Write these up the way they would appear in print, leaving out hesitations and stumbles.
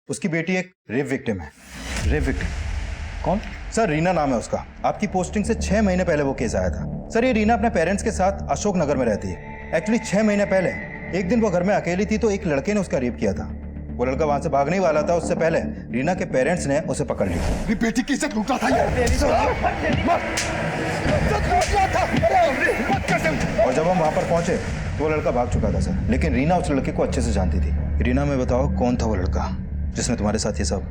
उसकी बेटी एक रेप विक्टिम है। Rape victim? कौन? सर रीना नाम है उसका। आपकी पोस्टिंग से 6 महीने पहले वो केस आया था। सर ये रीना अपने पेरेंट्स के साथ अशोक नगर में रहती है। एक्चुअली 6 महीने पहले एक दिन वो घर में अकेली थी तो एक लड़के ने उसका रेप किया था। वो लड़का वहां से भागने ही वाला था, उससे पहले रीना के पेरेंट्स ने उसे पकड़ लिया। मेरी बेटी की इज्जत लूट रहा था और जब हम वहां पर पहुंचे तो वो लड़का भाग चुका था सर, लेकिन रीना उस लड़के को अच्छे से जानती थी। रीना में बताओ कौन था वो लड़का जिसने तुम्हारे साथ ये सब?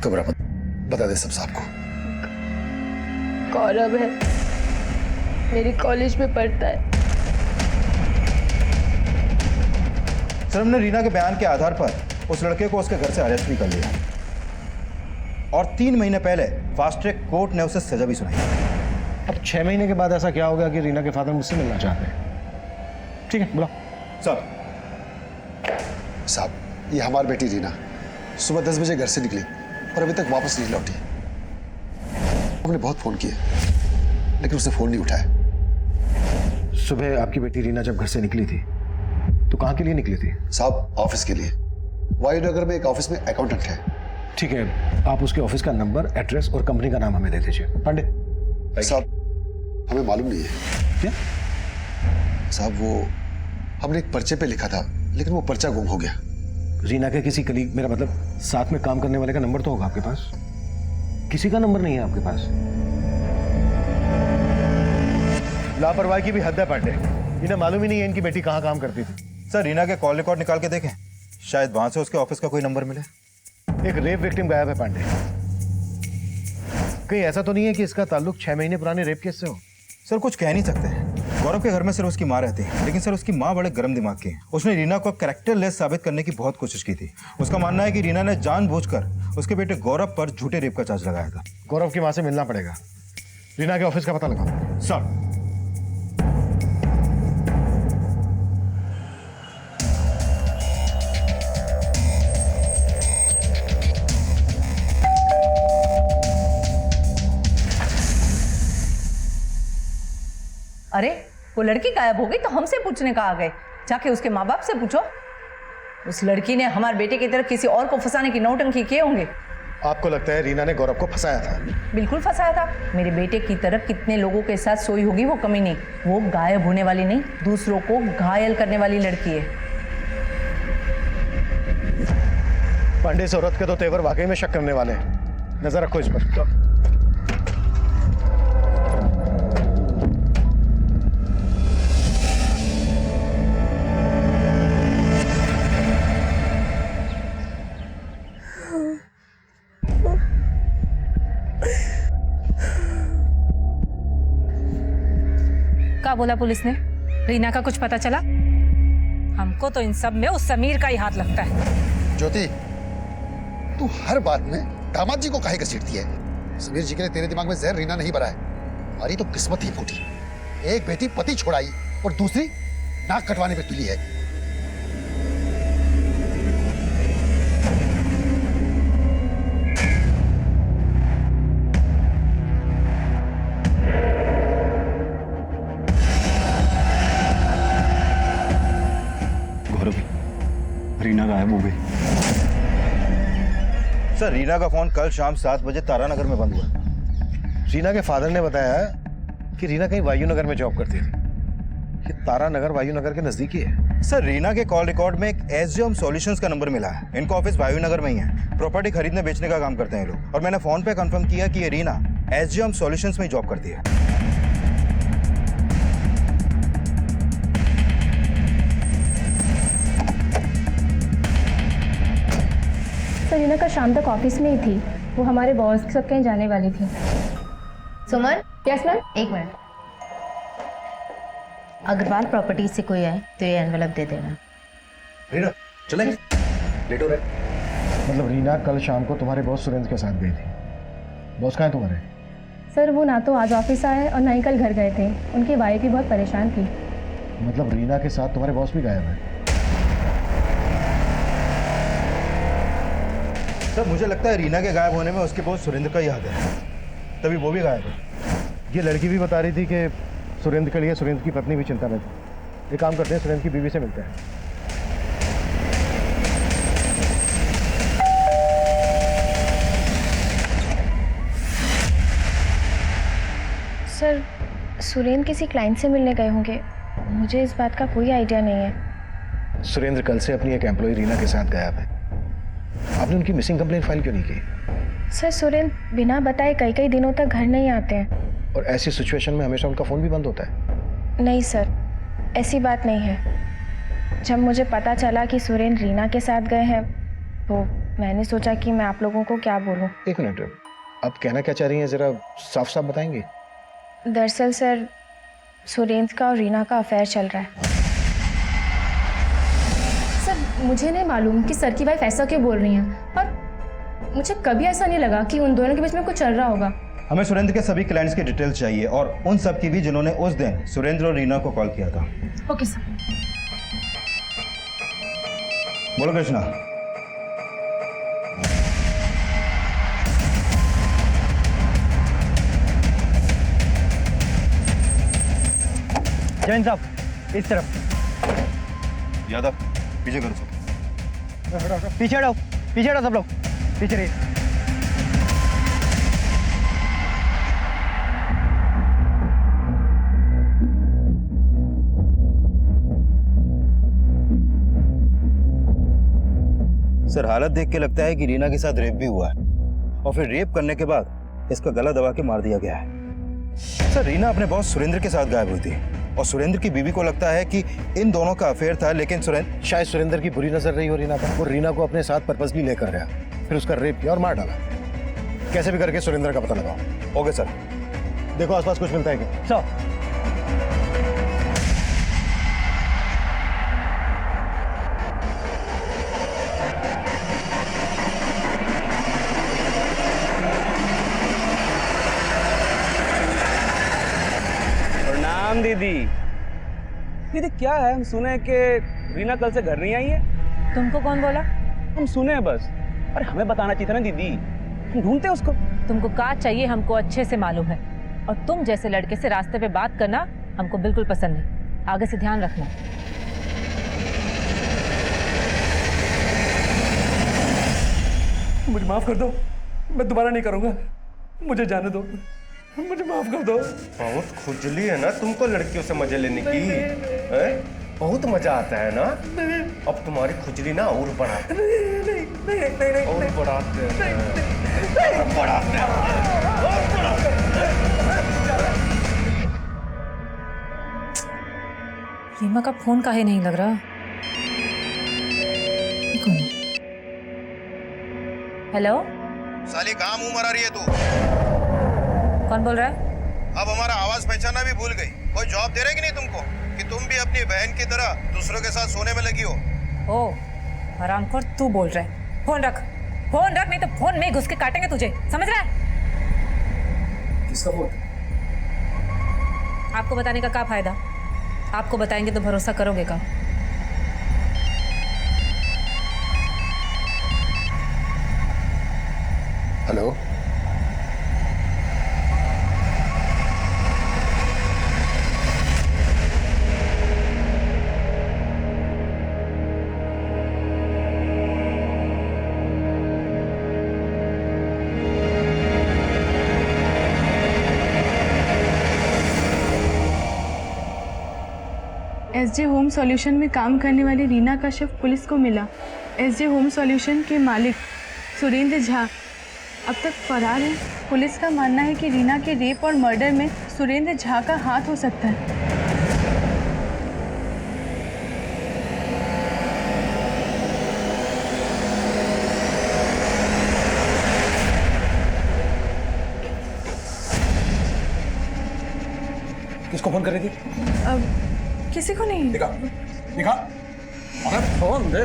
घबरा मत, बता दे सब साहब को। गौरव है, मेरे कॉलेज में पढ़ता है। सर हमने रीना के बयान के आधार पर उस लड़के को उसके घर से अरेस्ट भी कर लिया और 3 महीने पहले फास्ट ट्रैक कोर्ट ने उसे सजा भी सुनाई। अब 6 महीने के बाद ऐसा क्या हो गया कि रीना के फादर मुझसे मिलना चाहते हैं? ठीक है, बुलाओ। सर साहब, ये हमारी बेटी रीना सुबह 10 बजे घर से निकली और अभी तक वापस नहीं लौटी। हमने बहुत फोन किए लेकिन उसने फोन नहीं उठाया। सुबह आपकी बेटी रीना जब घर से निकली थी तो कहाँ के लिए निकली थी? साहब ऑफिस के लिए। वायुनगर में एक ऑफिस में अकाउंटेंट है। ठीक है, आप उसके ऑफिस का नंबर, एड्रेस और कंपनी का नाम हमें दे दीजिए। पांडे साहब, हमें मालूम नहीं है। क्या? साहब वो हमने एक पर्चे पे लिखा था लेकिन वो पर्चा गुम हो गया। रीना के किसी कलीग, मेरा मतलब साथ में काम करने वाले का नंबर तो होगा आपके पास? किसी का नंबर नहीं है आपके पास? लापरवाही की भी हद है पांडे। इन्हें मालूम ही नहीं है इनकी बेटी कहाँ काम करती थी। सर रीना के कॉल रिकॉर्ड निकाल के देखें, शायद वहां से उसके ऑफिस का कोई नंबर मिले। एक रेप विक्टिम गायब है पांडे। कहीं ऐसा तो नहीं है कि इसका ताल्लुक 6 महीने पुराने रेप केस से हो? सर कुछ कह नहीं सकते हैं। गौरव के घर में सिर्फ उसकी माँ रहती है, लेकिन सर उसकी माँ बड़े गर्म दिमाग की है। उसने रीना को कैरेक्टरलेस साबित करने की बहुत कोशिश की थी। उसका मानना है कि रीना ने जानबूझकर उसके बेटे गौरव पर झूठे रेप का चार्ज लगाया था। गौरव की माँ से मिलना पड़ेगा। रीना के ऑफिस का पता लगाओ। सर अरे वो लड़की गायब हो गई तो हमसे पूछने का आ गए? जाके उसके माँ बाप से पूछो। उस लड़की ने हमारे बेटे की तरफ किसी और को फंसाने की नौटंकी किए होंगे। आपको लगता है रीना ने गौरव को फंसाया था? बिल्कुल फंसाया था। मेरे बेटे की तरफ कितने लोगों के साथ सोई होगी वो कमी नहीं। वो गायब होने वाली नहीं, दूसरों को घायल करने वाली लड़की है। पांडे, इस औरत के तो तेवर वाकई में शक करने वाले हैं। नजर रखो इस पर। क्या बोला पुलिस ने? रीना का कुछ पता चला? हमको तो इन सब में उस समीर का ही हाथ लगता है। ज्योति, तू हर बात में दामाद जी को काहे घसीटती है? समीर जी के लिए तेरे दिमाग में जहर रीना नहीं भरा है। हमारी तो किस्मत ही फूटी। एक बेटी पति छोड़ाई और दूसरी नाक कटवाने पे तुली है। रीना गायब हो गई। सर रीना का फोन कल शाम 7 बजे तारानगर में बंद हुआ। रीना के फादर ने बताया कि रीना कहीं वायुनगर में जॉब करती थी। ये तारानगर वायुनगर के नजदीक ही है। सर रीना के कॉल रिकॉर्ड में एक एसजीएम सॉल्यूशंस का नंबर मिला है। इनका ऑफिस वायुनगर में ही है। प्रॉपर्टी खरीदने बेचने का काम करते हैं ये लोग। और मैंने फोन पे कंफर्म किया कि ये रीना एसजीएम सॉल्यूशंस में ही जॉब करती है। सर रीना का शाम तक ऑफिस में ही थी। वो हमारे बॉस के साथ कहीं जाने वाली थी। सुमन, यस मैम। एक मिनट। अग्रवाल प्रॉपर्टी से कोई आए तो ये एनवेलप दे देना। रीना चलेंगे, लेट हो रहे। मतलब रीना कल शाम को तुम्हारे बॉस सुरेंद्र के साथ गई थी। बॉस कहाँ है तुम्हारे? सर वो ना तो आज ऑफिस आए और ना ही कल घर गए थे। उनकी वाइफ भी बहुत परेशान थी। मतलब रीना के साथ तुम्हारे बॉस भी गायब है? सर मुझे लगता है रीना के गायब होने में उसके बॉस सुरेंद्र का ही हाथ है, तभी वो भी गायब है। ये लड़की भी बता रही थी कि सुरेंद्र के लिए सुरेंद्र की पत्नी भी चिंता में थी। एक काम करते हैं, सुरेंद्र की बीवी से मिलते हैं। सर, सुरेंद्र किसी क्लाइंट से मिलने गए होंगे। मुझे इस बात का कोई आइडिया नहीं है। सुरेंद्र कल से अपनी एक एम्प्लॉय रीना के साथ गायब है। आपने उनकी मिसिंग कंप्लेंट फाइल क्यों नहीं की? सर, सुरेंद्र बिना बताए कई कई दिनों तक घर नहीं आते हैं। और ऐसी सिचुएशन में हमेशा उनका फ़ोन भी बंद होता है। नहीं सर, ऐसी बात नहीं है। जब मुझे पता चला कि सुरेंद्र रीना के साथ गए हैं तो मैंने सोचा कि मैं आप लोगों को क्या बोलूं। एक मिनट, आप कहना क्या चाह रही हैं, ज़रा साफ साफ बताएंगे? दरअसल सर, सुरेंद्र का और रीना का अफेयर चल रहा है। सर, मुझे नहीं मालूम कि सर की वाइफ ऐसा क्यों बोल रही हैं, और मुझे कभी ऐसा नहीं लगा कि उन दोनों के बीच में कुछ चल रहा होगा। हमें सुरेंद्र के सभी क्लाइंट्स की डिटेल्स चाहिए और उन सब की भी जिन्होंने उस दिन सुरेंद्र और रीना को कॉल किया था। Okay sir. बोलो कृष्णा। जैन साहब, इस तरफ। यादव, पीछे करो सब। पीछे हटो, पीछे हटो सब लोग, पीछे रहिए। सर, हालत देख के लगता है कि रीना के साथ रेप भी हुआ है और फिर रेप करने के बाद इसका गला दबा के मार दिया गया है। सर, रीना अपने बॉस सुरेंद्र के साथ गायब हुई थी और सुरेंद्र की बीवी को लगता है कि इन दोनों का अफेयर था, लेकिन शायद सुरेंद्र की बुरी नजर रही हो रीना पर। वो रीना को अपने साथ पर्पसली लेकर गया, फिर उसका रेप किया और मार डाला। कैसे भी करके सुरेंद्र का पता लगाओ। Okay sir. देखो आसपास कुछ मिलता है क्या? सर, प्रणाम दीदी। दीदी क्या है, हम सुने कि रीना कल से घर नहीं आई है। तुमको कौन बोला? हम सुने हैं बस। अरे हमें बताना चाहिए था ना दीदी, हम ढूंढते हैं उसको। तुमको क्या चाहिए हमको अच्छे से मालूम है, और तुम जैसे लड़के से रास्ते पे बात करना हमको बिल्कुल पसंद नहीं। आगे से ध्यान रखना। मुझे माफ कर दो, मैं दोबारा नहीं करूंगा। मुझे जाने दो, मुझे माफ कर दो। बहुत खुजली है ना तुमको लड़कियों से मजे लेने की, हैं? बहुत मजा आता है ना। अब तुम्हारी खुजली ना और बढ़ाते हैं, और बढ़ाते हैं, और बढ़ाते हैं, और बढ़ाते हैं। रीमा का फोन काहे नहीं लग रहा? कौन है? हेलो, साली कहाँ मुंह मरा रही है तू? कौन बोल रहा है? अब हमारा आवाज पहचाना भी भूल गई। कोई जॉब दे रहे कि नहीं तुमको, कि तुम भी अपनी बहन की तरह दूसरों के साथ सोने में लगी हो? ओ, हरामखोर, तू बोल रहा है। फोन रख, फोन रख, नहीं तो फोन में घुस के काटेंगे तुझे, समझ रहा है? किसका फोन? आपको बताने का क्या फायदा? आपको बताएंगे तो भरोसा करोगे का? हेलो, एसजे होम सॉल्यूशन में काम करने वाली रीना का शव पुलिस को मिला। एसजे होम सॉल्यूशन के मालिक सुरेंद्र झा अब तक फरार है। पुलिस का मानना है कि रीना के रेप और मर्डर में सुरेंद्र झा का हाथ हो सकता है। किसको फोन कर रही थी? अब किसी को नहीं। दिखा, दिखा। अरे फोन दे।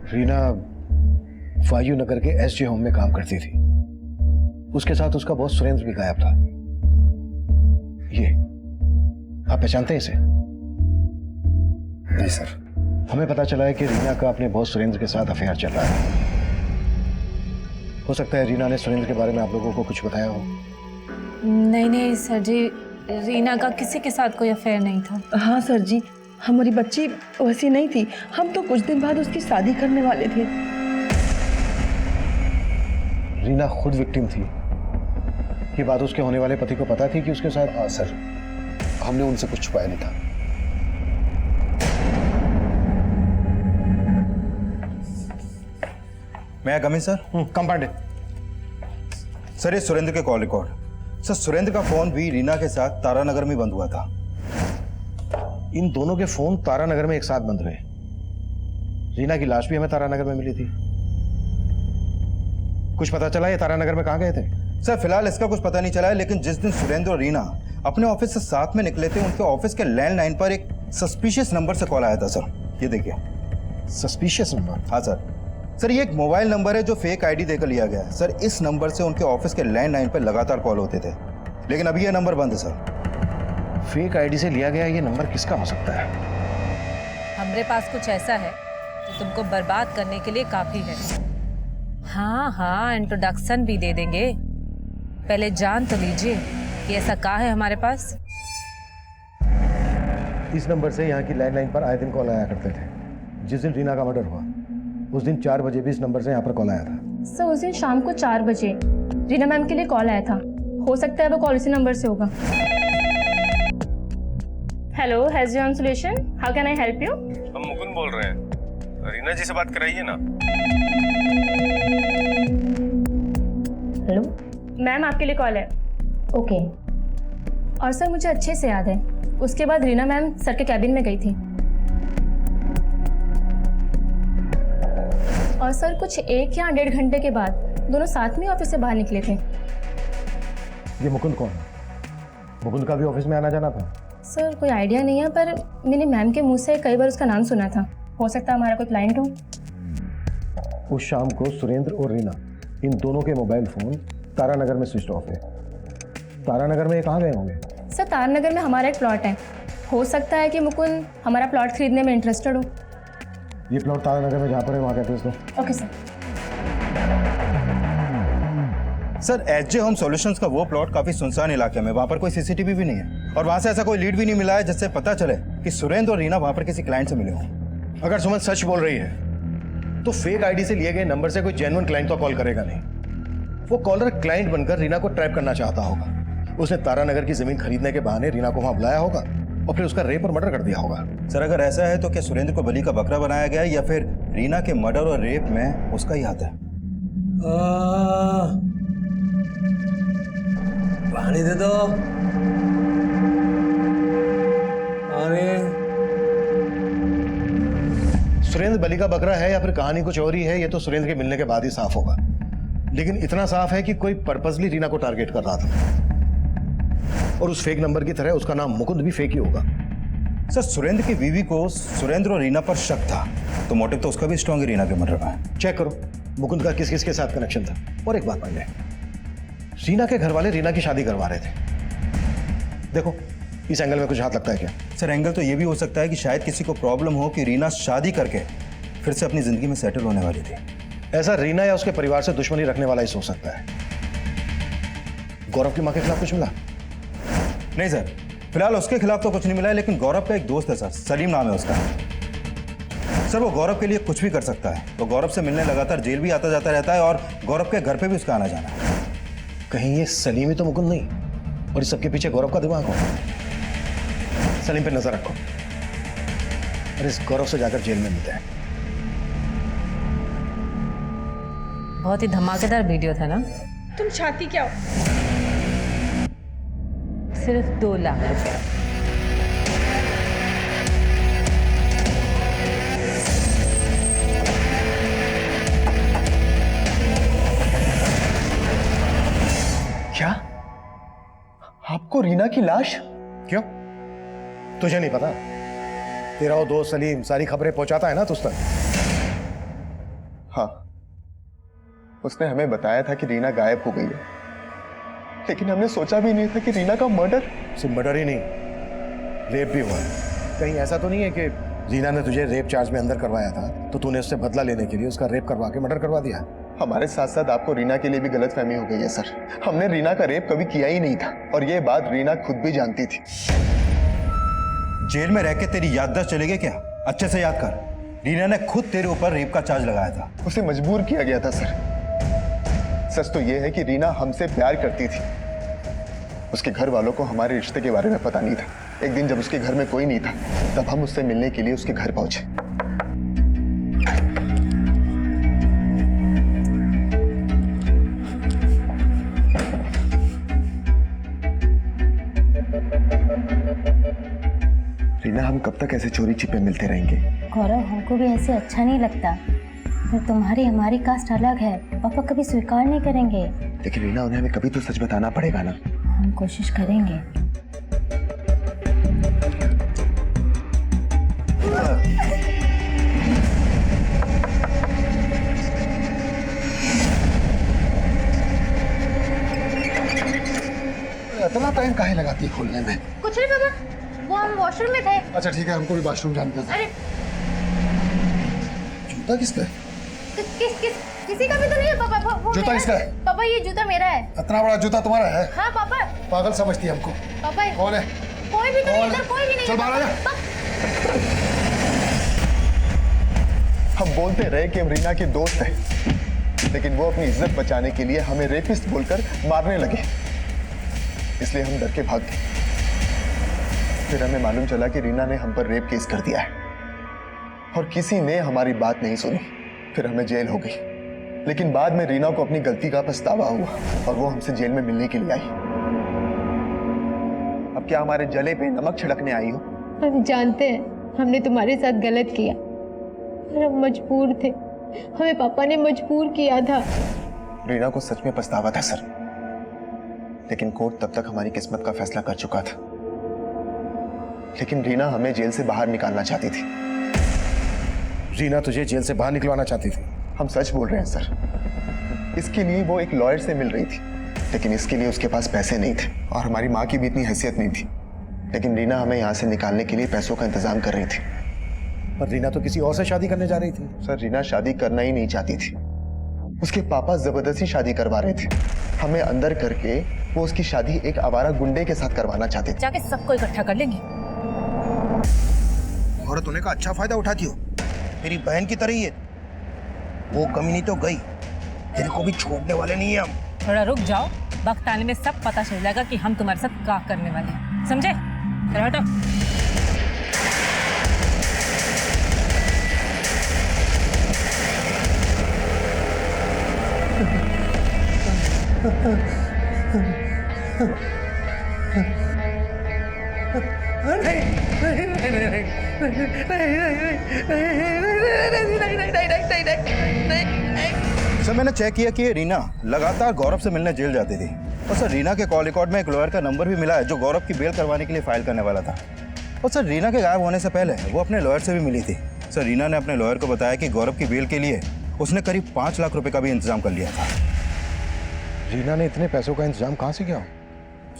रीना वायु नगर के एसजे होम में काम करती थी। उसके साथ उसका बॉस सुरेंद्र भी गायब था। ये आप पहचानते हैं इसे? नहीं सर। हमें पता चला है कि रीना का अपने बॉस सुरेंद्र के साथ अफेयर चल रहा है। हो सकता है रीना ने सुरेंद्र के बारे में आप लोगों को कुछ बताया हो। नहीं सर जी, रीना का किसी के साथ कोई अफेयर नहीं था। हाँ सर जी, हमारी बच्ची वैसी नहीं थी। हम तो कुछ दिन बाद उसकी शादी करने वाले थे। रीना खुद विक्टिम थी। ये बात उसके होने वाले पति को पता थी कि उसके साथ? हाँ सर, हमने उनसे कुछ छुपाया नहीं था। मैं कम इन सर? कम पांडे। सर ये सुरेंद्र के कॉल रिकॉर्ड। सर सुरेंद्र का फोन भी रीना के साथ तारानगर में बंद हुआ था। इन दोनों के फोन तारानगर में एक साथ बंद हुए। रीना की लाश भी हमें तारानगर में मिली थी। कुछ पता चला ये तारानगर में कहाँ गए थे? सर फिलहाल इसका कुछ पता नहीं चला है, लेकिन जिस दिन सुरेंद्र और रीना अपने ऑफिस से साथ में निकले थे, उनके ऑफिस के लैंडलाइन पर एक सस्पिशियस नंबर से कॉल आया था सर। ये देखिए। Suspicious number? हाँ सर। सर ये एक मोबाइल नंबर है जो फेक आईडी देकर लिया गया है। सर इस नंबर से उनके ऑफिस के लैंडलाइन पर लगातार कॉल होते थे, लेकिन अभी ये नंबर बंद है सर। फेक आईडी से लिया गया ये नंबर किसका हो सकता है? हमारे पास कुछ ऐसा है जो तुमको बर्बाद करने के लिए काफी है। हाँ, इंट्रोडक्शन भी दे देंगे। पहले जान तो लीजिए कि ऐसा क्या है हमारे पास। इस नंबर से यहाँ की लैंडलाइन पर आए दिन कॉल आया करते थे। जिस दिन रीना का मर्डर हुआ उस दिन 4 बजे भी इस नंबर से यहाँ पर कॉल आया था। सर उस दिन शाम को 4 बजे रीना मैम के लिए कॉल आया था। हो सकता है वो कॉल इसी नंबर से होगा। Hello, SJ home solution, how can I help you? हम मुकुंद बोल रहे हैं, रीना जी से बात कराइए ना। हेलो मैम, आपके लिए कॉल है। ओके। और सर मुझे अच्छे से याद है, उसके बाद रीना मैम सर के कैबिन में गई थी और सर कुछ 1 या 1.5 घंटे के बाद दोनों साथ में ऑफिस से बाहर निकले थे। ये मुकुंद कौन है? मुकुंद का भी ऑफिस में आना जाना था? सर कोई आइडिया नहीं है, पर मैंने मैम के मुंह से कई बार उसका नाम सुना था। हो सकता है हमारा कोई क्लाइंट हो। उस शाम को सुरेंद्र और रीना इन दोनों के मोबाइल फोन तारानगर में स्विच ऑफ है। तारानगर में ये कहाँ गए होंगे? सर तारानगर में हमारा एक प्लॉट है। हो सकता है कि मुकुंद हमारा प्लॉट खरीदने में इंटरेस्टेड हो। ये प्लॉट तारानगर में जहाँ पर है वहाँ का एड्रेस दो। Okay sir. Sir SJ home solutions का वो प्लॉट काफी सुनसान इलाके में, वहां पर कोई सीसीटीवी भी नहीं है और वहां से ऐसा कोई लीड भी नहीं मिला है जिससे पता चले कि सुरेंद्र और रीना वहां पर किसी क्लाइंट से मिले हों। अगर सुमन सच बोल रही है तो फेक आईडी से लिए गए नंबर से कोई जेन्युइन क्लाइंट तो कॉल करेगा नहीं। वो कॉलर क्लाइंट बनकर रीना को ट्रैप करना चाहता होगा। उसने तारानगर की जमीन खरीदने के बहाने रीना को वहां बुलाया होगा और फिर उसका रेप और मर्डर कर दिया होगा। सर अगर ऐसा है तो क्या सुरेंद्र को बलि का बकरा बनाया गया है या फिर रीना के मर्डर और रेप में उसका ही हाथ है? पानी दे दो। सुरेंद्र बलि का बकरा है या फिर कहानी कुछ और ही है, ये तो सुरेंद्र के मिलने के बाद ही साफ होगा। लेकिन इतना साफ है कि कोई पर्पसली रीना को टारगेट कर रहा था और उस फेक नंबर की तरह उसका नाम मुकुंद भी फेक ही होगा। सर सुरेंद्र की बीवी को सुरेंद्र और रीना पर शक था, तो मोटिव तो उसका भी स्ट्रांग है रीना के मर्डर में। चेक करो मुकुंद का किस किस के साथ कनेक्शन था। और एक बात मान ले, रीना के घर वाले रीना की शादी करवा रहे थे। देखो इस एंगल में कुछ हाथ लगता है क्या? सर एंगल तो ये भी हो सकता है कि शायद किसी को प्रॉब्लम हो कि रीना शादी करके फिर से अपनी जिंदगी में सेटल होने वाली थी। ऐसा रीना या उसके परिवार से दुश्मनी रखने वाला ही सोच सकता है। गौरव की मां के खिलाफ कुछ मिला? नहीं सर, फिलहाल उसके खिलाफ तो कुछ नहीं मिला है, लेकिन गौरव का एक दोस्त है सर, सलीम नाम है उसका। सर वो गौरव के लिए कुछ भी कर सकता है। वो गौरव से मिलने लगातार जेल भी आता जाता रहता है और गौरव के घर पे भी उसका आना जाना है। कहीं ये सलीम ही तो मुकुंद नहीं और इस सबके पीछे गौरव का दिमाग हो? सलीम पे नजर रखो और इस गौरव से जाकर जेल में मिलते हैं। बहुत ही धमाकेदार वीडियो था ना? तुम चाहती क्या हो? सिर्फ 2 लाख रुपया। क्या? आपको रीना की लाश? क्यों? तुझे नहीं पता? तेरा वो दोस्त सलीम सारी खबरें पहुंचाता है ना तुझ तक। हाँ, उसने हमें बताया था कि रीना गायब हो गई है, लेकिन हमने सोचा भी नहीं था कि रीना का मर्डर। सिर्फ मर्डर ही नहीं, रेप भी हुआ है। कहीं ऐसा तो नहीं है कि रीना ने तुझे रेप चार्ज में अंदर करवाया था तो तूने उससे बदला लेने के लिए उसका रेप करवा के मर्डर करवा दिया। हमारे साथ साथ आपको रीना के लिए भी गलतफहमी हो गई है सर। हमने रीना का रेप कभी किया ही नहीं था और ये बात रीना खुद भी जानती थी। जेल में रह के तेरी याददाश्त चली गई क्या? अच्छे से याद कर, रीना ने खुद तेरे ऊपर रेप का चार्ज लगाया था। उसे मजबूर किया गया था सर। सच तो यह है कि रीना हमसे प्यार करती थी। उसके घर वालों को हमारे रिश्ते के बारे में पता नहीं था। एक दिन जब उसके घर में कोई नहीं था तब हम उससे मिलने के लिए उसके घर पहुंचे। रीना, हम कब तक ऐसे चोरी छिपे मिलते रहेंगे? गौरव, हमको भी ऐसे अच्छा नहीं लगता। पर तुम्हारी हमारी कास्ट अलग है, पापा कभी स्वीकार नहीं करेंगे। लेकिन रीना, उन्हें हमें कभी तो सच बताना पड़ेगा ना। हम कोशिश करेंगे। इतना टाइम काहे लगाती है खोलने में? कुछ नहीं पापा, वो हम वॉशरूम में थे। अच्छा ठीक है, हमको भी वॉशरूम जाना था। अरे जूता किसका है? किसी का भी तो नहीं है पापा। वो जूता मेरा किसका है? पापा, ये जूता मेरा है। इतना बड़ा जूता तुम्हारा है? हाँ पापा। पागल समझती है हमको। पापा कौन है? कोई भी तो नहीं, कौन है? इधर कोई भी नहीं। चल बाहर आ जा। हम बोलते रहे कि हम रीना के दोस्त हैं, लेकिन वो अपनी इज्जत बचाने के लिए हमें रेपिस्ट बोलकर मारने लगे। इसलिए हम डर के भाग गए। फिर हमें मालूम चला कि रीना ने हम पर रेप केस कर दिया है और किसी ने हमारी बात नहीं सुनी। फिर हमें जेल हो गई, लेकिन बाद में रीना को अपनी गलती का पछतावा हुआ और वो हमसे जेल में मिलने के लिए आई। अब क्या हमारे जले पे नमक छिड़कने आई हो? हम जानते हैं हमने तुम्हारे साथ गलत किया और हम मजबूर थे। हमें पापा ने मजबूर किया था। रीना को सच में पछतावा था सर, लेकिन कोर्ट तब तक हमारी किस्मत का फैसला कर चुका था। लेकिन रीना हमें जेल से बाहर निकालना चाहती थी। रीना तुझे जेल से बाहर निकलवाना चाहती थी? हम सच बोल रहे हैं सर। इसके लिए वो एक लॉयर से मिल रही थी, लेकिन इसके लिए उसके पास पैसे नहीं थे और हमारी माँ की भी इतनी हैसियत नहीं थी। लेकिन रीना हमें यहाँ से निकालने के लिए पैसों का इंतजाम कर रही थी। पर रीना तो किसी और से शादी करने जा रही थी। सर, रीना शादी करना ही नहीं चाहती थी। उसके पापा जबरदस्ती शादी करवा रहे थे। हमें अंदर करके वो उसकी शादी एक आवारा गुंडे के साथ करवाना चाहते थे। जाके सबको इकट्ठा कर लेंगे। औरत होने का अच्छा फायदा उठाती हो, मेरी बहन की तरह ही है। वो कमीनी तो गई, तेरे को भी छोड़ने वाले नहीं है हम। थोड़ा रुक जाओ, वक्त आने में सब पता चल जाएगा कि हम तुम्हारे साथ क्या करने वाले हैं, समझे? हटो। सर, मैंने चेक किया कि रीना लगातार गौरव से मिलने जेल जाती थी और सर रीना के कॉल रिकॉर्ड में एक लॉयर का नंबर भी मिला है जो गौरव की बेल करवाने के लिए फाइल करने वाला था। और सर रीना के गायब होने से पहले वो अपने लॉयर से भी मिली थी। सर रीना ने अपने लॉयर को बताया कि गौरव की बेल के लिए उसने करीब 5 लाख रुपए का भी इंतजाम कर लिया था। रीना ने इतने पैसों का इंतजाम कहाँ से किया?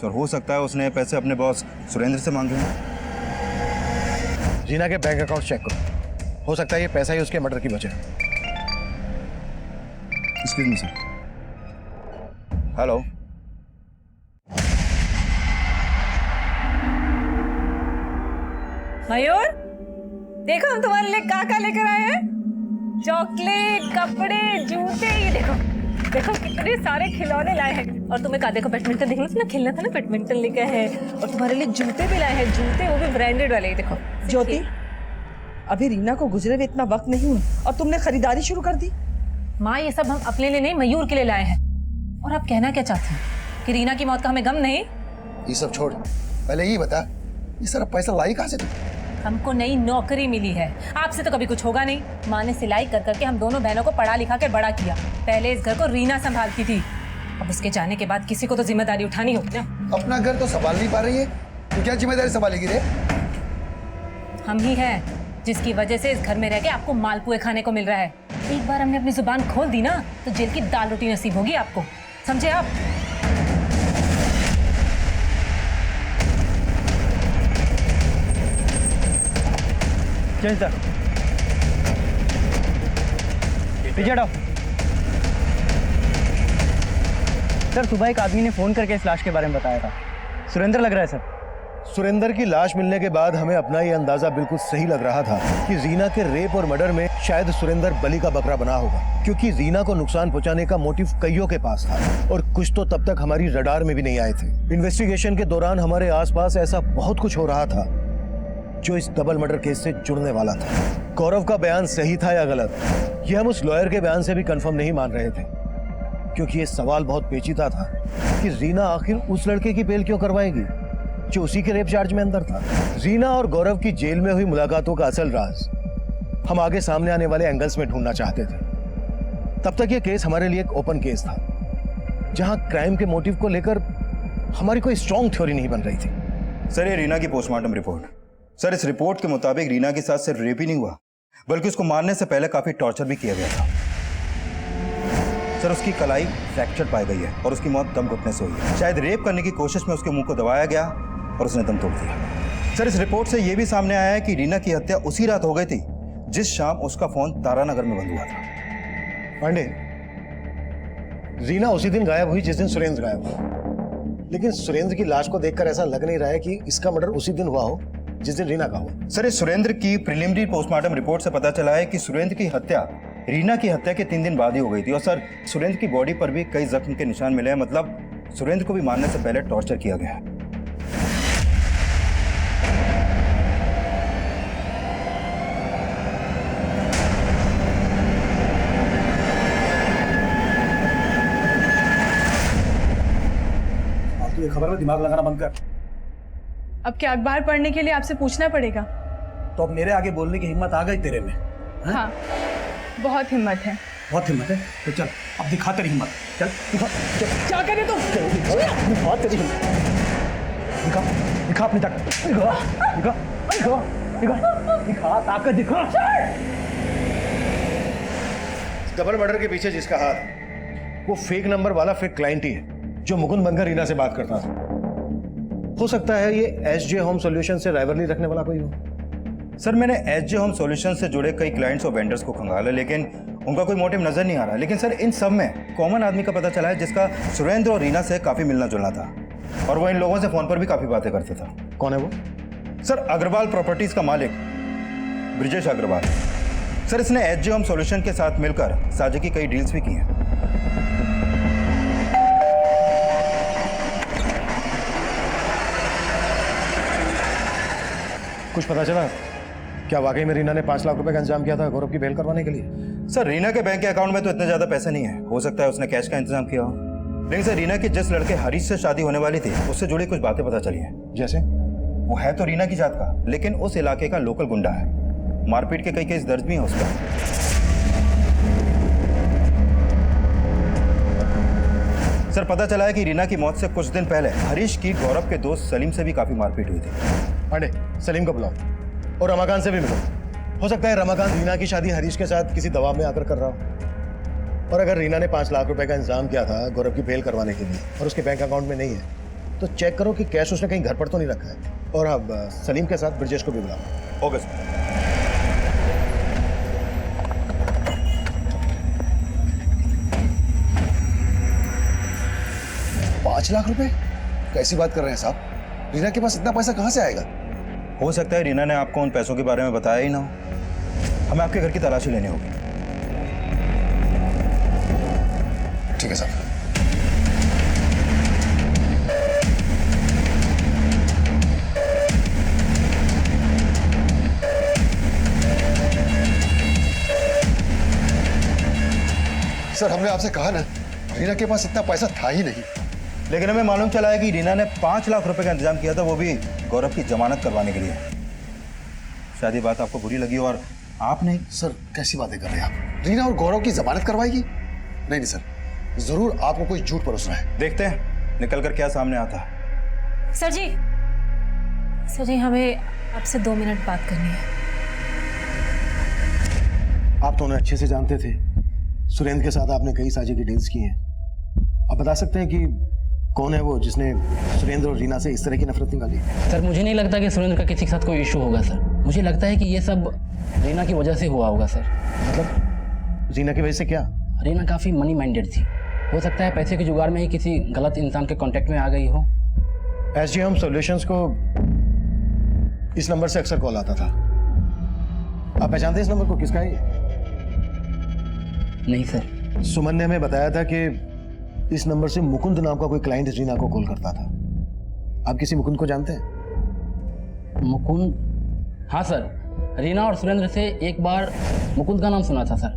सर हो सकता है उसने पैसे अपने बॉस सुरेंद्र से मांगे हों। रीना के बैंक अकाउंट चेक करो, हो सकता है ये पैसा ही उसके मर्डर की वजह है। Excuse me sir. हेलो, मयूर, देखो हम तुम्हारे लिए क्या लेकर आए हैं। चॉकलेट, कपड़े, जूते, ये देखो देखो कितने सारे खिलौने लाए हैं। और तुम्हें कहा, देखो बैडमिंटन देखना था ना, खेलना था ना, बैडमिंटन लेके आए हैं। और तुम्हारे लिए जूते भी लाए हैं, जूते वो भी ब्रांडेड वाले। देखो ज्योति, अभी रीना को गुजरे हुए इतना वक्त नहीं हुआ और तुमने खरीदारी शुरू कर दी। माँ, ये सब हम अपने लिए नहीं, मयूर के लिए लाए हैं। और आप कहना क्या चाहती हैं कि रीना की मौत का हमें गम नहीं? ये सब छोड़, पहले ये बता, ये सारा पैसा लाई कहाँ से तू? हमको नई नौकरी मिली है, आपसे तो कभी कुछ होगा नहीं। माँ ने सिलाई कर करके हम दोनों बहनों को पढ़ा लिखा कर बड़ा किया। पहले इस घर को रीना संभालती थी, अब उसके जाने के बाद किसी को तो जिम्मेदारी उठानी होगी ना। अपना घर तो संभाल नहीं पा रही है, तो क्या जिम्मेदारी संभालेगी रे? हम ही हैं जिसकी वजह से इस घर में रह के आपको मालपुए खाने को मिल रहा है। एक बार हमने अपनी जुबान खोल दी ना तो जेल की दाल रोटी नसीब होगी आपको, समझे आप? चल सर, पीछे हटाओ। सर सुबह एक आदमी ने फोन करके इस लाश के बारे में बताया था, सुरेंद्र लग रहा है सर। सुरेंद्र की लाश मिलने के बाद हमें अपना ये अंदाजा बिल्कुल सही लग रहा था कि रीना के रेप और मर्डर में शायद सुरेंद्र बलि का बकरा बना होगा, क्योंकि रीना को नुकसान पहुंचाने का मोटिव कईयों के पास था और कुछ तो तब तक हमारी रडार में भी नहीं आए थे। इन्वेस्टिगेशन के दौरान हमारे आसपास ऐसा बहुत कुछ हो रहा था जो इस डबल मर्डर केस से जुड़ने वाला था। गौरव का बयान सही था या गलत, ये हम उस लॉयर के बयान से भी कंफर्म नहीं मान रहे थे, क्योंकि ये सवाल बहुत पेचीदा था कि रीना आखिर उस लड़के की बेल क्यों करवाएगी जो उसी के रेप चार्ज में अंदर था। रीना और गौरव की जेल में हुई मुलाकातों का असल राज हम आगे सामने आने वाले एंगल्स में ढूंढना चाहते थे। तब तक ये केस हमारे लिए एक ओपन केस था, जहां क्राइम के मोटिव को लेकर हमारी कोई स्ट्रॉन्ग थ्योरी नहीं बन रही थी। सर ये रीना की पोस्टमार्टम रिपोर्ट, सर इस रिपोर्ट के मुताबिक रीना के साथ सिर्फ रेप ही नहीं हुआ, बल्कि उसको मारने से पहले काफी टॉर्चर भी किया गया था। सर उसकी कलाई फ्रैक्चर पाई गई है और उसकी मौत दम घुटने से हुई है। शायद रेप करने की कोशिश में उसके मुंह को दबाया गया और उसने दम तोड़ दिया। सर इस रिपोर्ट से यह भी सामने आया है कि रीना की हत्या उसी रात हो गई थी जिस शाम उसका फोन तारानगर में बंद हुआ था। पांडे, रीना उसी दिन गायब हुई जिस दिन सुरेंद्र गायब हुआ, लेकिन सुरेंद्र की लाश को देखकर ऐसा लग नहीं रहा है कि इसका मर्डर उसी दिन हुआ हो जिस दिन रीना का हुआ। सर इस सुरेंद्र की प्रिलिमिनरी पोस्टमार्टम रिपोर्ट से पता चला है कि सुरेंद्र की हत्या रीना की हत्या के 3 दिन बाद ही हो गई थी। और सर सुरेंद्र की बॉडी पर भी कई जख्म के निशान मिले हैं, मतलब सुरेंद्र को भी मारने से पहले टॉर्चर किया गया है। तो ये खबर में दिमाग लगाना बंद कर। अब क्या अखबार पढ़ने के लिए आपसे पूछना पड़ेगा? तो अब मेरे आगे बोलने की हिम्मत आ गई तेरे में? हाँ, बहुत हिम्मत है। बहुत हिम्मत है? तो चल अब दिखा तेरी हिम्मत। चल दिखा, क्या करे तुम? दिखा तेरी हिम्मत, दिखा दिखा अपनी ताकत, दिखा दिखा दिखा दिखा दिखा ताकत दिखा। डबल मर्डर के पीछे जिसका हाथ, वो फेक नंबर वाला फेक क्लाइंट ही है जो मुकुंद बनकर रीना से बात करता था। हो सकता है ये एसजे होम सॉल्यूशन से राइवलरी रखने वाला कोई हो। सर मैंने एसजे होम सॉल्यूशन से जुड़े कई क्लाइंट्स और वेंडर्स को खंगाला, लेकिन उनका कोई मोटिव नजर नहीं आ रहा। लेकिन सर इन सब में कॉमन आदमी का पता चला है जिसका सुरेंद्र और रीना से काफी मिलना जुलना था, और वो इन लोगों से फोन पर भी काफी बातें करता था। कौन है वो? सर अग्रवाल प्रॉपर्टीज का मालिक ब्रिजेश अग्रवाल। सर इसने एसजे होम सॉल्यूशन के साथ मिलकर साझे की कई डील्स भी की हैं। कुछ पता चला? क्या वाकई में रीना ने 5 लाख रुपए का इंतजाम किया था गौरव की बेल करवाने के लिए? सर रीना के बैंक के अकाउंट में तो इतने ज्यादा पैसे नहीं है, हो सकता है उसने कैश का इंतजाम किया हो। लेकिन सर रीना की जिस लड़के हरीश से शादी होने वाली थी उससे जुड़ी कुछ बातें पता चली हैं। जैसे? वो है तो रीना की जात का, लेकिन उस इलाके का लोकल गुंडा है। मारपीट के कई केस दर्ज भी हैं उस पर। सर पता चला है कि रीना की मौत से कुछ दिन पहले हरीश की गौरव के दोस्त सलीम से भी काफी मारपीट हुई थी। पांडे, सलीम को बुलाओ और रमाकांत से भी मिलो। हो सकता है रमाकांत रीना की शादी हरीश के साथ किसी दबाव में आकर कर रहा हो। और अगर रीना ने 5 लाख रुपए का इंतजाम किया था गौरव की बेल करवाने के लिए और उसके बैंक अकाउंट में नहीं है, तो चेक करो कि कैश उसने कहीं घर पर तो नहीं रखा है। और अब सलीम के साथ ब्रजेश को भी बुलाओ। Okay sir. 5 लाख रुपए? कैसी बात कर रहे हैं साहब? रीना के पास इतना पैसा कहां से आएगा? हो सकता है रीना ने आपको उन पैसों के बारे में बताया ही ना हो। हमें आपके घर की तलाशी लेनी होगी। ठीक है साहब। सर हमने आपसे कहा ना, रीना के पास इतना पैसा था ही नहीं। लेकिन हमें मालूम चला है कि रीना ने 5 लाख रुपए का इंतजाम किया था, वो भी गौरव की जमानत करवाने के लिए। शायद ये बात आपको बुरी लगी और आपने। सर कैसी बातें कर रहे हैं आप? रीना और गौरव की जमानत करवाएगी? नहीं सर, जरूर आपको कोई झूठ परोस रहा है। देखते हैं निकल कर क्या सामने आता है। सर जी हमें आपसे 2 मिनट बात करनी है। आप तो उन्हें अच्छे से जानते थे। सुरेंद्र के साथ आपने कई साझे की डील्स की हैं। आप बता सकते हैं कि कौन है वो जिसने सुरेंद्र और रीना से इस तरह की नफरत निकाली? सर मुझे नहीं लगता कि सुरेंद्र का किसी के साथ कोई इशू होगा सर। मुझे लगता है कि ये सब रीना की वजह से हुआ होगा सर। मतलब रीना की वजह से क्या? रीना काफ़ी मनी माइंडेड थी, हो सकता है पैसे के जुगाड़ में ही किसी गलत इंसान के कांटेक्ट में आ गई हो। एसजीएम सॉल्यूशंस को इस नंबर से अक्सर कॉल आता था। आप पहचानते हैं इस नंबर को? किसका है ये? नहीं सर। सुमन ने हमें बताया था कि इस नंबर से मुकुंद नाम का कोई क्लाइंट रीना को कॉल करता था। आप किसी मुकुंद को जानते हैं? मुकुंद? हाँ सर, रीना और सुरेंद्र से एक बार मुकुंद का नाम सुना था सर।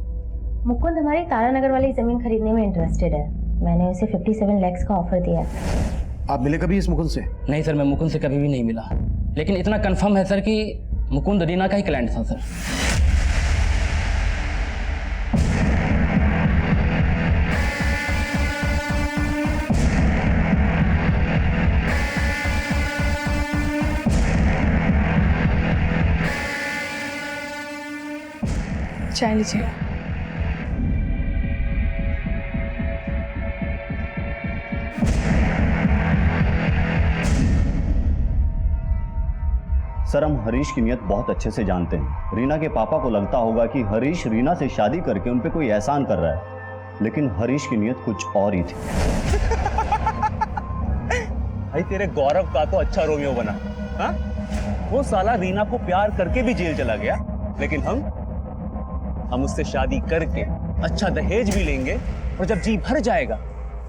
मुकुंद हमारी तारानगर वाली ज़मीन खरीदने में इंटरेस्टेड है। मैंने उसे 57 लाख का ऑफर दिया। आप मिले कभी इस मुकुंद से? नहीं सर, मैं मुकुंद से कभी भी नहीं मिला, लेकिन इतना कंफर्म है सर कि मुकुंद रीना का ही क्लाइंट था सर। चाय लीजिए। सर, हम हरीश की नीयत बहुत अच्छे से जानते हैं। रीना के पापा को लगता होगा कि हरीश रीना से शादी करके उन पे कोई एहसान कर रहा है, लेकिन हरीश की नीयत कुछ और ही थी। भाई तेरे गौरव का तो अच्छा रोमियो बना, हाँ? वो साला रीना को प्यार करके भी जेल चला गया, लेकिन हम उससे शादी करके अच्छा दहेज भी लेंगे और जब जी भर जाएगा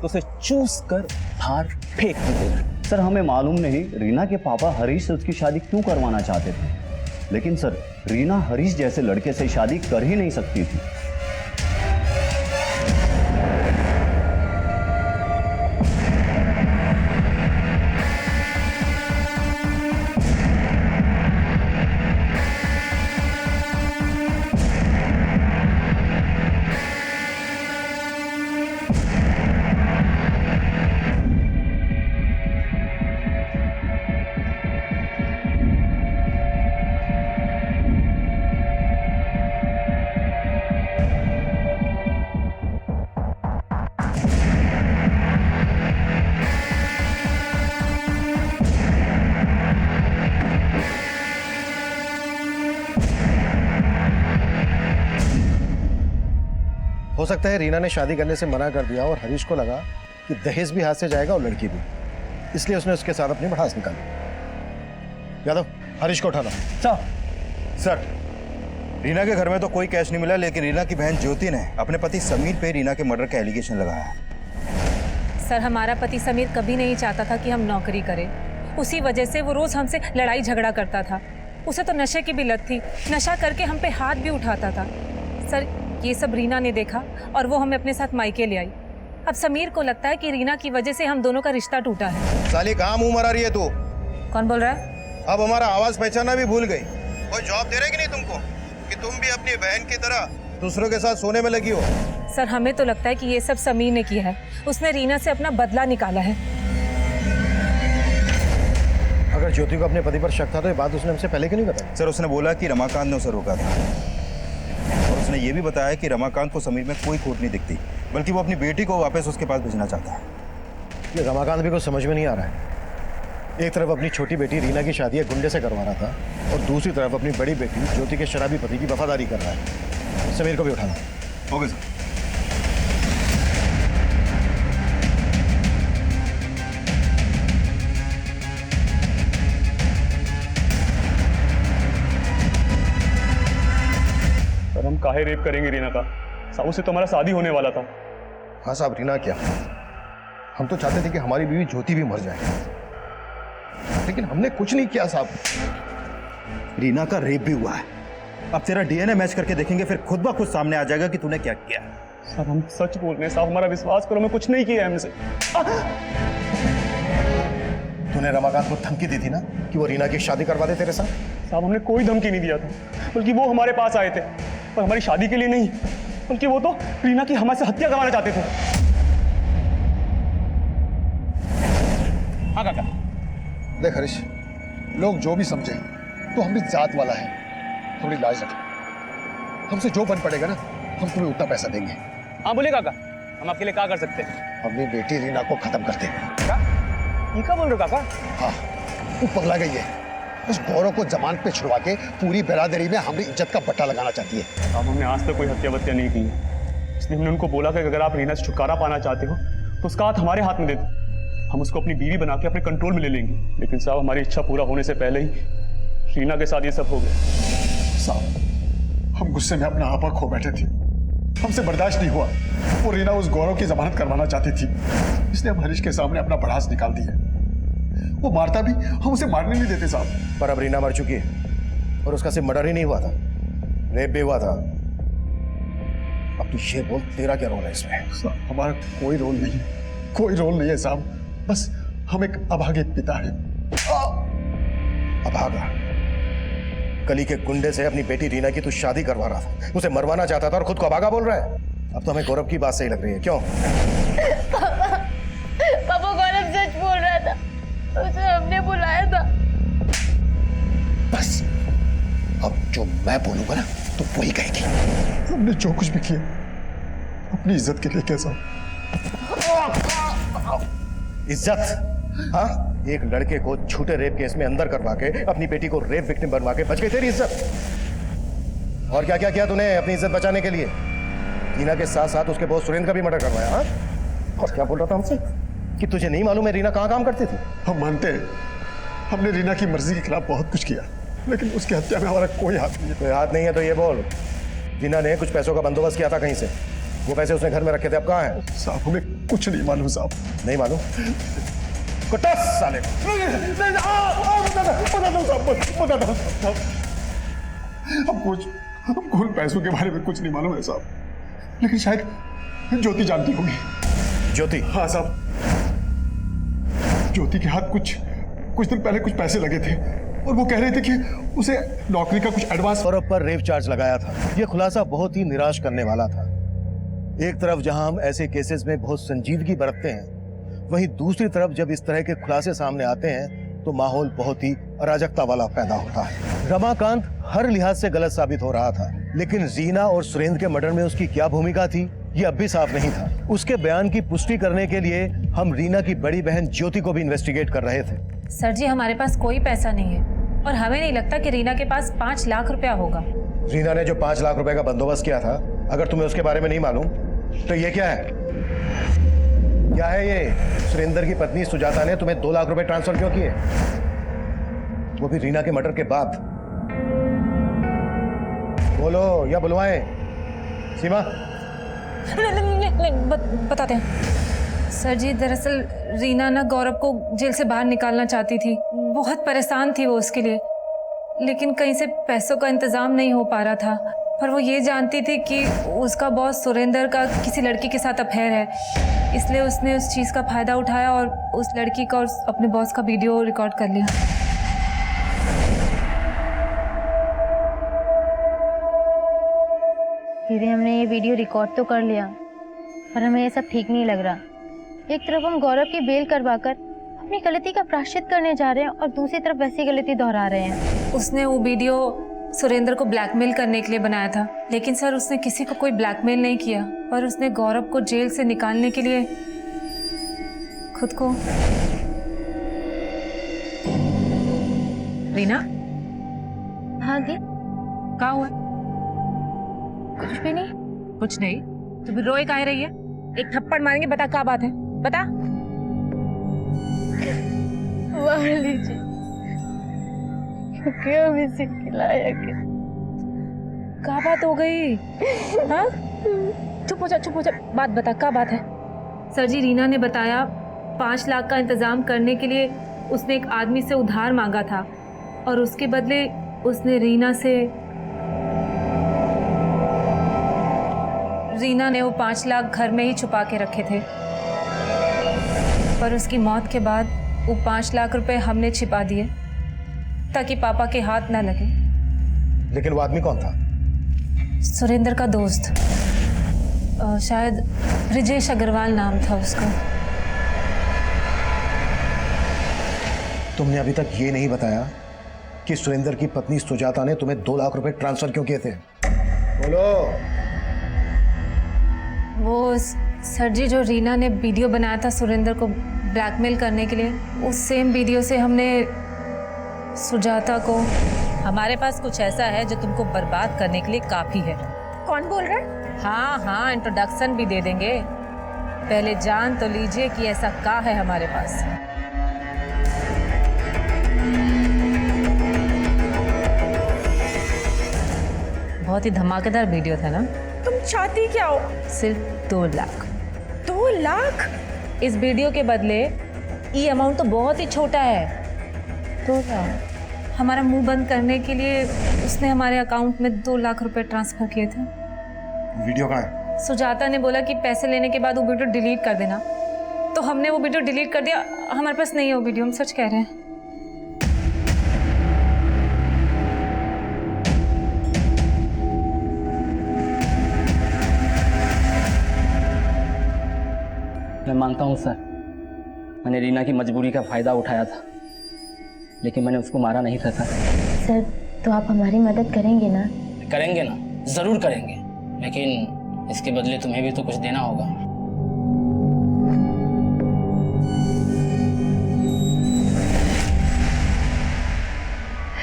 तो उसे चूस कर बाहर फेंक देंगे। सर, हमें मालूम नहीं रीना के पापा हरीश से उसकी शादी क्यों करवाना चाहते थे, लेकिन सर रीना हरीश जैसे लड़के से शादी कर ही नहीं सकती थी। हो सकता है रीना ने शादी करने से मना कर दिया और हरीश को लगा कि दहेज भी हाथ से जाएगा और लड़की भी, इसलिए उसने उसके साथ अपनी भड़ास निकाली। यादव, हरीश को उठाना। सर, रीना के घर में तो कोई कैश नहीं मिला, लेकिन रीना की बहन ज्योति ने अपने पति समीर पे रीना के मर्डर का एलिगेशन लगाया है। सर, हमारा पति समीर कभी नहीं चाहता था कि हम नौकरी करें। उसी वजह से वो रोज हमसे लड़ाई झगड़ा करता था। उसे तो नशे की भी लत थी, नशा करके हम पे हाथ भी उठाता था। सर, ये सब रीना ने देखा और वो हमें अपने साथ मायके ले आई। अब समीर को लगता है कि रीना की वजह से हम दोनों का रिश्ता टूटा है। साली कहाँ मुंह मरा रही है तू? कौन बोल रहा है? अब हमारा आवाज पहचाना भी भूल गई। कोई जॉब दे रहे कि नहीं तुमको कि तुम भी अपनी बहन की तरह दूसरों के साथ सोने में लगी हो? सर, हमें तो लगता है कि ये सब समीर ने किया है। उसने रीना से अपना बदला निकाला है। अगर ज्योति को अपने पति पर शक था तो ये बात उसने हमसे पहले क्यों नहीं बताई? सर, उसने बोला कि रमाकांत ने उसे रोका था, और उसने ये भी बताया कि रमाकांत को समीर में कोई खोट नहीं दिखती, बल्कि वो अपनी बेटी को वापस उसके पास भेजना चाहता है। ये रमाकांत भी कुछ समझ में नहीं आ रहा है। एक तरफ अपनी छोटी बेटी रीना की शादी एक गुंडे से करवा रहा था और दूसरी तरफ अपनी बड़ी बेटी ज्योति के शराबी पति की वफादारी कर रहा है। समीर को भी उठाना। Okay sir. सर, हम काहे रेप करेंगे रीना का? साहू से तो हमारा शादी होने वाला था। हाँ साहब, रीना क्या, हम तो चाहते थे कि हमारी बीवी ज्योति भी मर जाए, लेकिन हमने कुछ नहीं किया साहब। रीना का रेप भी हुआ है। अब तेरा डीएनए मैच करके देखेंगे, फिर खुद ब खुद सामने आ जाएगा कि तूने क्या किया। सर, हम सच बोल रहे हैं साहब, हमारा विश्वास करो, मैं कुछ नहीं किया है हमसे। तूने रमाकांत को धमकी दी थी ना कि वो रीना की शादी करवा दे तेरे साथ? साहब, हमने कोई धमकी नहीं दिया था, बल्कि वो हमारे पास आए थे, पर हमारी शादी के लिए नहीं, बल्कि वो तो रीना की हमारे से हत्या करवाना चाहते थे। हाँ काका। देख हरीश, लोग जो भी समझे तो हम भी जात वाला है, थोड़ी लाज रख। हमसे जो बन पड़ेगा ना, हम तुम्हें उतना पैसा देंगे। हाँ बोले काका, हम आपके लिए क्या कर सकते हैं? अपनी बेटी रीना को खत्म करते। क्या? ये क्या बोल रहे हो काका? हाँ, वो पगला गई है। उस गौरव को जमानत पे छुड़वा के पूरी बिरादरी में हमारी इज्जत का पट्टा लगाना चाहती है। अब हमने आज तक कोई हत्या वत्या नहीं की, इसलिए हमने उनको बोला कि अगर आप रीना से छुटकारा पाना चाहते हो तो उसका हाथ हमारे हाथ में दे दो, हम उसको अपनी बीवी बना के अपने कंट्रोल में ले लेंगे। लेकिन साहब हमारी इच्छा पूरा होने से पहले ही रीना के साथ ये सब हो गया। साहब हम गुस्से में अपना आपा खो बैठे थे, हमसे बर्दाश्त नहीं हुआ। वो रीना उस गौरव की जमानत करवाना चाहती थी, इसलिए हम हरीश के सामने अपना भड़ास निकाल दिया। वो मारता भी, हम उसे मारने नहीं देते साहब। पर अब रीना मर चुकी है और उसका सिर्फ मर्डर ही नहीं हुआ था, रेप भी हुआ था। अब तू ये बोल, तेरा क्या रोल है इसमें? साहब हमारा कोई रोल नहीं है, कोई रोल नहीं है साहब, बस हम एक अभागे पिता है। अभागा? कली के गुंडे से अपनी बेटी रीना की तू शादी करवा रहा था, उसे मरवाना चाहता था और खुद को अभागा बोल रहा है। अब तो हमें गौरव की बात सही लग रही है, क्यों? पापा गौरव सच बोल रहा था, उसे हमने बुलाया था। बस अब जो मैं बोलूंगा ना तो वही कहेगी। हमने जो कुछ भी किया अपनी इज्जत के लिए कैसा? इज्जत? हाँ, एक लड़के को झूठे रेप केस में अंदर करवा के अपनी बेटी को रेप विक्टिम बनवा के बच गई तेरी इज्जत। और क्या क्या किया तूने अपनी इज्जत बचाने के लिए? रीना के साथ साथ उसके बॉस सुरेंद्र का भी मर्डर करवाया। हाँ, और क्या बोल रहा था हमसे कि तुझे नहीं मालूम है रीना कहाँ काम करती थी? हम मानते हैं हमने रीना की मर्जी के खिलाफ बहुत कुछ किया, लेकिन उसकी हत्या में हमारा कोई हाथ नहीं है। कोई हाथ नहीं है तो ये बोल, रीना ने कुछ पैसों का बंदोबस्त किया था कहीं से, वो पैसे उसने घर में रखे थे, अब कहाँ है? साहब हमें कुछ नहीं मालूम साहब। नहीं मालूम? कुत्ता साले हमको उन पैसों के बारे में कुछ नहीं मालूम है साहब, लेकिन शायद ज्योति जानती होगी। ज्योति? हाँ साहब, ज्योति के हाथ कुछ दिन पहले कुछ पैसे लगे थे और वो कह रहे थे कि उसे नौकरी का कुछ एडवांस गौरव पर रेप चार्ज लगाया था। यह खुलासा बहुत ही निराश करने वाला था। एक तरफ जहां हम ऐसे केसेस में बहुत संजीदगी बरतते हैं, वहीं दूसरी तरफ जब इस तरह के खुलासे सामने आते हैं तो माहौल बहुत ही अराजकता वाला पैदा होता है। रमाकांत हर लिहाज से गलत साबित हो रहा था, लेकिन रीना और सुरेंद्र के मर्डर में उसकी क्या भूमिका थी ये अब भी साफ नहीं था। उसके बयान की पुष्टि करने के लिए हम रीना की बड़ी बहन ज्योति को भी इन्वेस्टिगेट कर रहे थे। सर जी, हमारे पास कोई पैसा नहीं है और हमें नहीं लगता कि रीना के पास 5 लाख रुपया होगा। रीना ने जो 5 लाख रुपए का बंदोबस्त किया था, अगर तुम्हें उसके बारे में नहीं मालूम तो ये क्या है? क्या है ये? सुरेंद्र की पत्नी सुजाता ने तुम्हें 2 लाख रुपए ट्रांसफर क्यों किए, वो भी रीना के मर्डर के बाद? बोलो या बुलवाएं? सीमा? नहीं, बताते हैं सर जी। दरअसल रीना ना गौरव को जेल से बाहर निकालना चाहती थी, बहुत परेशान थी वो उसके लिए, लेकिन कहीं से पैसों का इंतजाम नहीं हो पा रहा था। पर वो ये जानती थी कि उसका बॉस सुरेंद्र का किसी लड़की के साथ अफेयर है, इसलिए उसने उस चीज़ का फायदा उठाया और उस लड़की का और अपने बॉस का वीडियो रिकॉर्ड कर लिया। दीदी, हमने ये वीडियो रिकॉर्ड तो कर लिया, पर हमें ये सब ठीक नहीं लग रहा। एक तरफ हम गौरव की बेल करवाकर अपनी गलती का प्रायश्चित करने जा रहे हैं और दूसरी तरफ वैसी गलती दोहरा रहे हैं। उसने वो वीडियो सुरेंद्र को ब्लैकमेल करने के लिए बनाया था, लेकिन सर उसने किसी को कोई ब्लैकमेल नहीं किया, पर उसने गौरव को जेल से निकालने के लिए खुद को। रीना? हाँ दी। क्या हुआ? कुछ भी नहीं। कुछ नहीं तो फिर रोए काहे रही है? एक थप्पड़ मारेंगे, बता क्या बात है, बता। मार लीजिए, क्योंकि हम इसे खिलाया के। क्या बात हो गई? हाँ? चुप हो जा, बात बता, क्या बात है? सर जी, रीना ने बताया 5 लाख का इंतजाम करने के लिए उसने एक आदमी से उधार मांगा था और उसके बदले उसने रीना ने वो 5 लाख घर में ही छुपा के रखे थे, पर उसकी मौत के बाद वो 5 लाख रुपए हमने छिपा दिए ताकि पापा के हाथ ना लगे। लेकिन वो आदमी कौन था? सुरेंद्र का दोस्त, शायद ब्रिजेश अग्रवाल नाम था उसका। तुमने अभी तक ये नहीं बताया कि सुरेंद्र की पत्नी सुजाता ने तुम्हें 2 लाख रुपए ट्रांसफर क्यों किए थे? बोलो। वो सर जी, जो रीना ने वीडियो बनाया था सुरेंद्र को ब्लैकमेल करने के लिए, उस सेम वीडियो से हमने सुजाता को हमारे पास कुछ ऐसा है जो तुमको बर्बाद करने के लिए काफी है। कौन बोल रहा है? हाँ हाँ, इंट्रोडक्शन भी दे देंगे। पहले जान तो लीजिए कि ऐसा क्या है हमारे पास। बहुत ही धमाकेदार वीडियो था ना? तुम चाहती क्या हो? सिर्फ 2 लाख। 2 लाख? इस वीडियो के बदले ये अमाउंट तो बहुत ही छोटा है। तो क्या हमारा मुंह बंद करने के लिए उसने हमारे अकाउंट में 2 लाख रुपए ट्रांसफर किए थे। वीडियो कहाँ है? सुजाता ने बोला कि पैसे लेने के बाद वो वीडियो डिलीट कर देना, तो हमने वो वीडियो डिलीट कर दिया। हमारे पास नहीं है वो वीडियो, हम सच कह रहे हैं। मैं मानता हूँ सर, मैंने रीना की मजबूरी का फ़ायदा उठाया था, लेकिन मैंने उसको मारा नहीं था सर, तो आप हमारी मदद करेंगे ना? करेंगे ना, ज़रूर करेंगे, लेकिन इसके बदले तुम्हें भी तो कुछ देना होगा।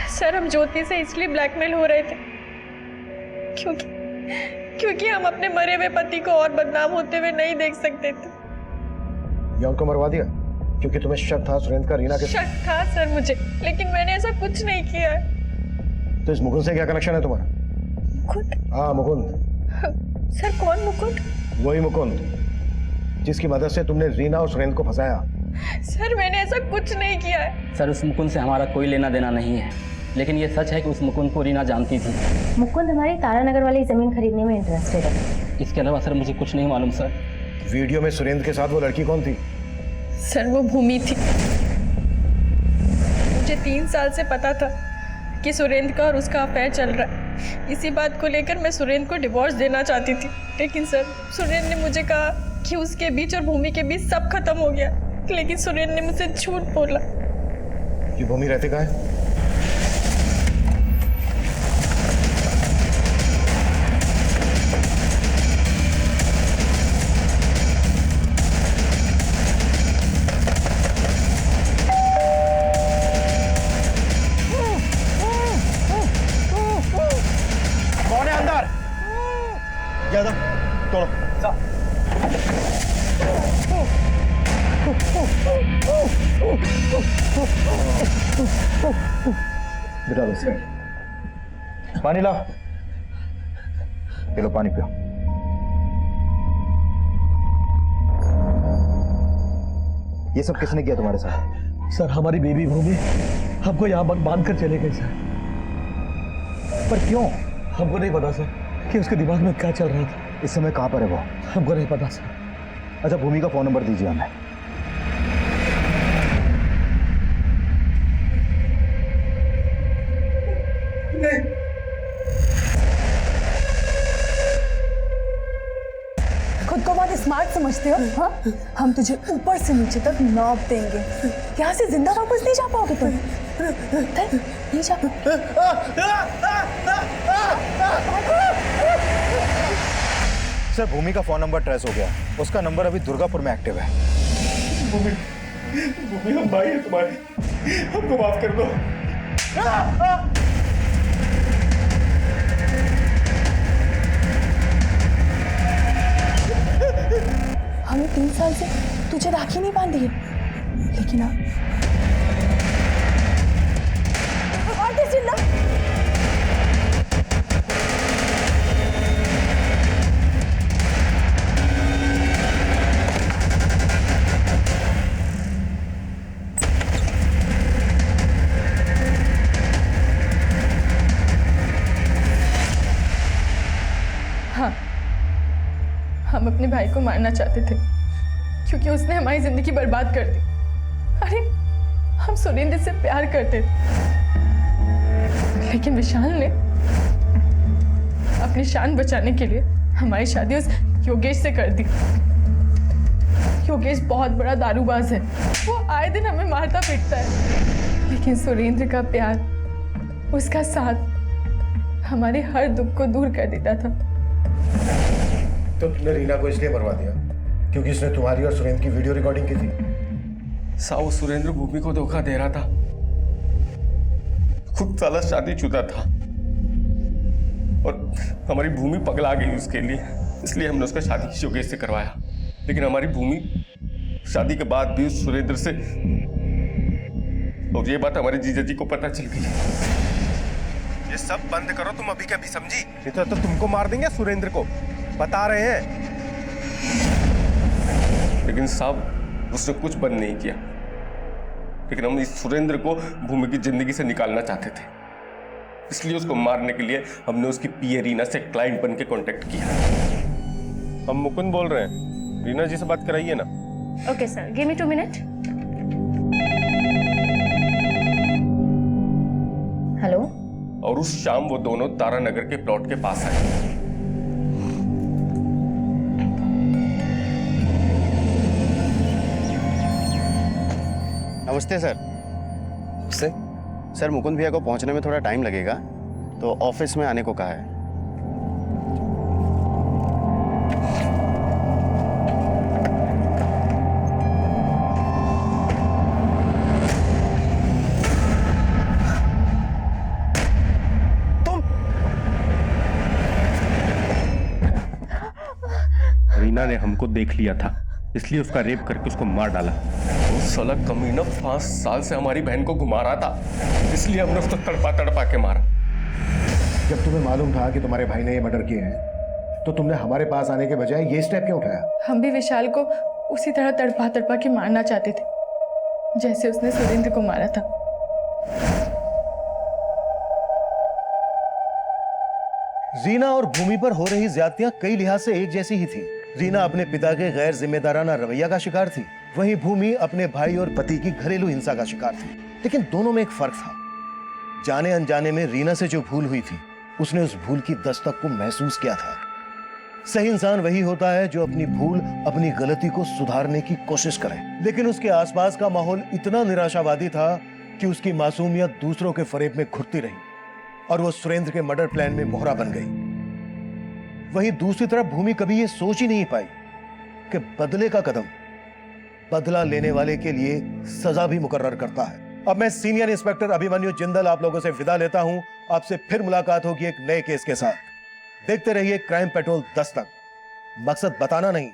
सर, हम ज्योति से इसलिए ब्लैकमेल हो रहे थे क्योंकि हम अपने मरे हुए पति को और बदनाम होते हुए नहीं देख सकते थे। या उनको मरवा दिया क्योंकि तुम्हें शक था सुरेंद्र का रीना के साथ? शक था सर मुझे, लेकिन मैंने ऐसा कुछ नहीं किया है। तो इस मुकुंद से क्या कनेक्शन है तुम्हारा? मुकुंद? हाँ मुकुंद। सर कौन मुकुंद? वही मुकुंद जिसकी मदद से तुमने रीना और सुरेंद्र को फंसाया। सर मैंने ऐसा कुछ नहीं किया है। सर, उस मुकुंद से हमारा कोई लेना देना नहीं है, लेकिन ये सच है कि उस मुकुंद को रीना जानती थी। मुकुंद हमारी तारानगर वाली ज़मीन खरीदने में इंटरेस्टेड है। इसके अलावा सर मुझे कुछ नहीं मालूम सर। वीडियो में सुरेंद्र के साथ वो लड़की कौन थी? सर वो भूमि थी। मुझे 3 साल से पता था कि सुरेंद्र का और उसका अफेयर चल रहा है। इसी बात को लेकर मैं सुरेंद्र को डिवोर्स देना चाहती थी, लेकिन सर सुरेंद्र ने मुझे कहा कि उसके बीच और भूमि के बीच सब खत्म हो गया। लेकिन सुरेंद्र ने मुझसे झूठ बोला। ये भूमि रहती कहाँ है? कौन है अंदर? ज्यादा तोड़ो। बिठा दो इसे। पानी लाओ। ये लो पानी पियो। ये सब किसने किया तुम्हारे साथ? सर, हमारी बेबी भूमि हमको यहाँ बांध कर चले गए सर। पर क्यों? हमको नहीं पता सर कि उसके दिमाग में क्या चल रहा था। इस समय कहाँ पर है वो? हमको नहीं पता सर। अच्छा, भूमि का फोन नंबर दीजिए हमें। खुद को बहुत स्मार्ट समझते हो? हाँ, हम तुझे ऊपर से नीचे तक नाप देंगे। यहाँ से जिंदा वापस नहीं जा पाओगे तुम। नहीं जा सर, भूमि का फोन नंबर ट्रेस हो गया। उसका नंबर अभी दुर्गापुर में एक्टिव है। भूमि हम भाई है तुम्हारे, हमको माफ कर दो। हमने 3 साल से तुझे राखी नहीं बांधी है, लेकिन अब और तेज चिल्ला। हाँ, हम अपने भाई को मारना चाहते थे क्योंकि उसने हमारी जिंदगी बर्बाद कर दी। अरे, हम सुरेंद्र से प्यार करते थे, लेकिन विशाल ने अपनी शान बचाने के लिए हमारी शादी उस योगेश से कर दी। योगेश बहुत बड़ा दारूबाज है, वो आए दिन हमें मारता पीटता है, लेकिन सुरेंद्र का प्यार, उसका साथ हमारे हर दुख को दूर कर देता था। तो तुमने रीना को इसलिए मरवा दिया क्योंकि उसने तुम्हारी और सुरेंद्र की वीडियो रिकॉर्डिंग की थी? साऊ सुरेंद्र भूमि को धोखा दे रहा था, खुद साला शादीशुदा था और हमारी भूमि पगला गई उसके लिए, इसलिए हमने उसका शादी योगेश से करवाया। लेकिन हमारी भूमि शादी के बाद भी उस सुरेंद्र से, और ये बात हमारे जीजा जी को पता चल गई। ये सब बंद करो तुम अभी क्या भी, समझी? नहीं तो तुमको मार देंगे सुरेंद्र को, बता रहे हैं। लेकिन साहब उसने कुछ बंद नहीं किया, लेकिन हम इस सुरेंद्र को भूमि की जिंदगी से निकालना चाहते थे, इसलिए उसको मारने के लिए हमने उसकी पीए रीना से क्लाइंट बन के कॉन्टेक्ट किया। हम मुकुंद बोल रहे हैं, रीना जी से बात कराइए ना। Okay sir, give me 2 minute. Hello. और उस शाम वो दोनों तारानगर के प्लॉट के पास आए। नमस्ते सर। सर मुकुंद भैया को पहुंचने में थोड़ा टाइम लगेगा, तो ऑफिस में आने को कहा है। रीना ने हमको देख लिया था, इसलिए उसका रेप करके उसको मार डाला। उस साला कमीना 5 साल से हमारी बहन को घुमा रहा था, इसलिए हमने उसको तड़पा तड़पा के मारा। जब तुम्हें मालूम था कि तुम्हारे भाई ने ये मर्डर किए हैं, तो तुमने हमारे पास आने के बजाय ये स्टेप क्यों उठाया? हम भी विशाल को उसी तरह तड़पा तड़पा के मारना चाहते थे, जैसे उसने सुरेंद्र को मारा था। रीना और भूमि पर हो रही ज्यादतियां कई लिहाज से एक जैसी ही थी। रीना अपने पिता के गैर जिम्मेदाराना रवैया का शिकार थी, वहीं भूमि अपने भाई और पति की घरेलू हिंसा का शिकार थी। लेकिन दोनों में एक फर्क था। जाने अनजाने में रीना से जो भूल हुई थी, उसने उस भूल की दस्तक को महसूस किया था। सही इंसान वही होता है जो अपनी भूल, अपनी गलती को सुधारने की कोशिश करे। लेकिन उसके आसपास का माहौल इतना निराशावादी था कि उसकी मासूमियत दूसरों के फरेब में घुटती रही और वो सुरेंद्र के मर्डर प्लान में मोहरा बन गई। वहीं दूसरी तरफ भूमि कभी ये सोच ही नहीं पाई कि बदले का कदम बदला लेने वाले के लिए सजा भी मुकर्रर करता है। अब मैं सीनियर इंस्पेक्टर अभिमन्यु जिंदल आप लोगों से विदा लेता हूं। आपसे फिर मुलाकात होगी एक नए केस के साथ। देखते रहिए क्राइम पेट्रोल 10 तक। मकसद बताना नहीं,